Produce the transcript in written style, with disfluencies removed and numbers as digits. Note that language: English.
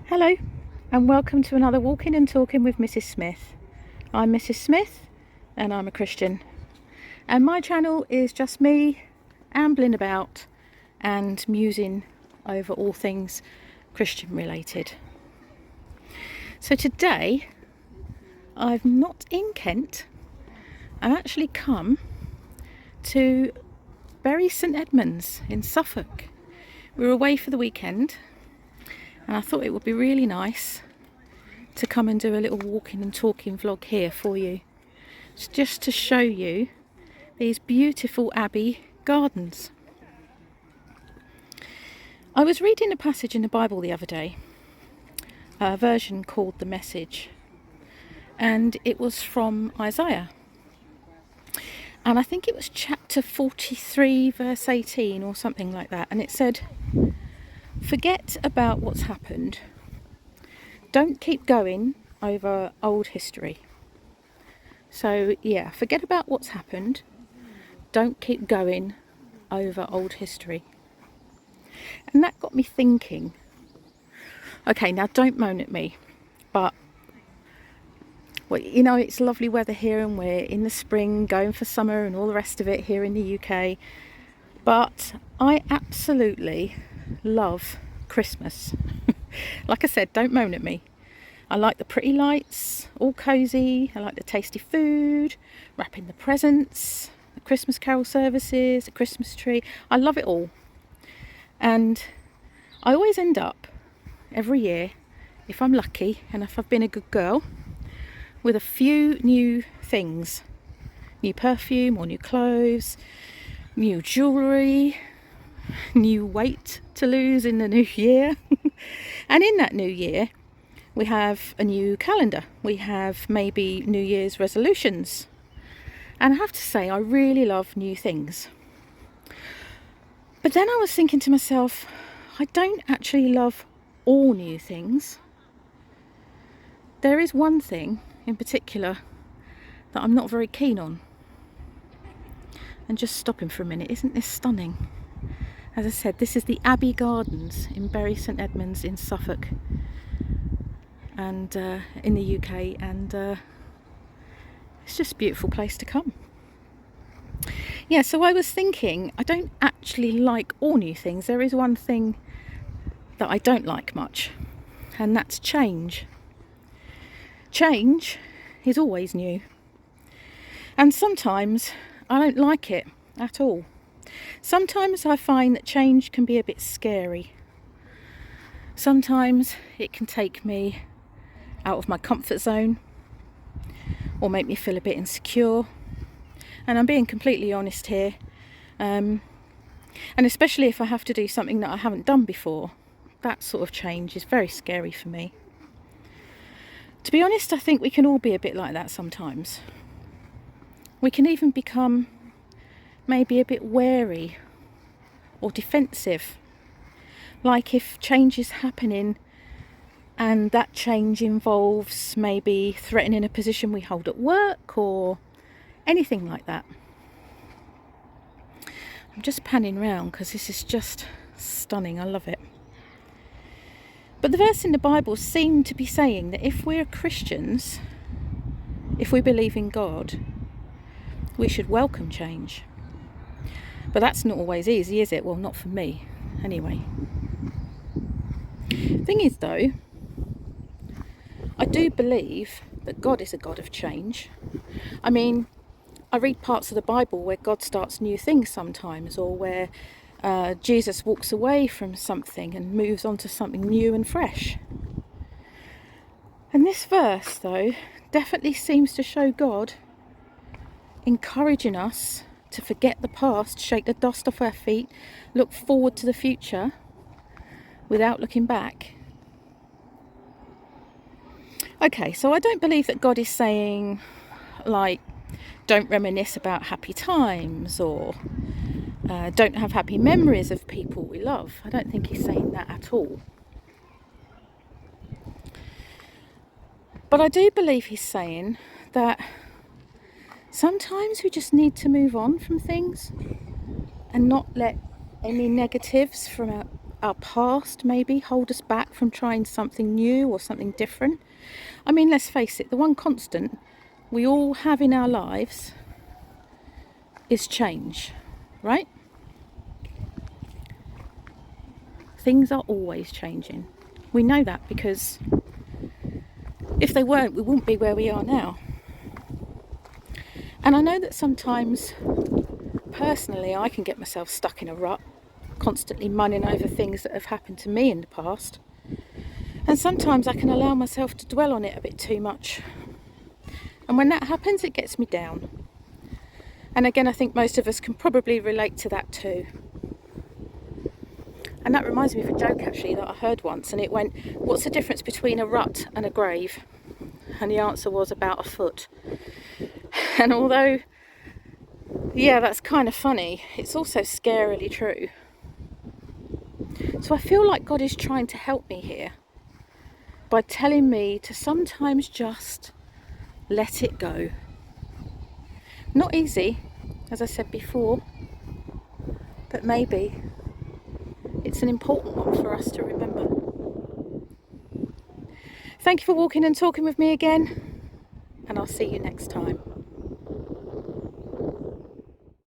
Hello and welcome to another Walking and Talking with Mrs. Smith. I'm Mrs. Smith and I'm a Christian, and my channel is just me ambling about and musing over all things Christian related. So today I'm not in Kent. I've actually come to Bury St Edmunds in Suffolk. We were away for the weekend and I thought it would be really nice to come and do a little walking and talking vlog here for you, just to show you these beautiful Abbey Gardens. I was reading a passage in the Bible the other day, a version called The Message, and it was from Isaiah. And I think it was chapter 43 verse 18 or something like that, and it said, "Forget about what's happened. Don't keep going over old history." So yeah, forget about what's happened. Don't keep going over old history. And that got me thinking, okay, now don't moan at me, but well, you know, it's lovely weather here and we're in the spring, going for summer and all the rest of it here in the UK. But I absolutely love Christmas. Like I said, don't moan at me. I like the pretty lights, all cosy. I like the tasty food, wrapping the presents, the Christmas carol services, the Christmas tree. I love it all. And I always end up every year, if I'm lucky and if I've been a good girl, with a few new things. New perfume or new clothes, new jewellery, new weight to lose in the new year. And in that new year, we have a new calendar. We have maybe New Year's resolutions. And I have to say, I really love new things. But then I was thinking to myself, I don't actually love all new things. There is one thing in particular that I'm not very keen on. And just stopping for a minute, isn't this stunning? As I said, this is the Abbey Gardens in Bury St Edmunds in Suffolk, and in the UK, and it's just a beautiful place to come. Yeah, so I was thinking, I don't actually like all new things. There is one thing that I don't like much, and that's change. Change is always new, and sometimes I don't like it at all. Sometimes I find that change can be a bit scary. Sometimes it can take me out of my comfort zone or make me feel a bit insecure. And I'm being completely honest here. And especially if I have to do something that I haven't done before, that sort of change is very scary for me. To be honest, I think we can all be a bit like that sometimes. We can even become maybe a bit wary or defensive. Like if change is happening and that change involves maybe threatening a position we hold at work or anything like that. I'm just panning round because this is just stunning. I love it. But the verse in the Bible seemed to be saying that if we're Christians, if we believe in God, we should welcome change. But that's not always easy, is it? Well, not for me, anyway. Thing is, though, I do believe that God is a God of change. I mean, I read parts of the Bible where God starts new things sometimes, or where Jesus walks away from something and moves on to something new and fresh. And this verse, though, definitely seems to show God encouraging us to forget the past, shake the dust off our feet, look forward to the future without looking back. Okay, so I don't believe that God is saying, like, don't reminisce about happy times, or don't have happy memories of people we love. I don't think he's saying that at all. But I do believe he's saying that sometimes we just need to move on from things and not let any negatives from our past maybe hold us back from trying something new or something different. I mean, let's face it, the one constant we all have in our lives is change, right? Things are always changing. We know that because if they weren't, we wouldn't be where we are now. And I know that sometimes, personally, I can get myself stuck in a rut, constantly mulling over things that have happened to me in the past. And sometimes I can allow myself to dwell on it a bit too much. And when that happens, it gets me down. And again, I think most of us can probably relate to that too. And that reminds me of a joke actually that I heard once, and it went, what's the difference between a rut and a grave? And the answer was about a foot. And although, yeah, that's kind of funny, it's also scarily true. So I feel like God is trying to help me here by telling me to sometimes just let it go. Not easy, as I said before, but maybe it's an important one for us to remember. Thank you for walking and talking with me again, and I'll see you next time.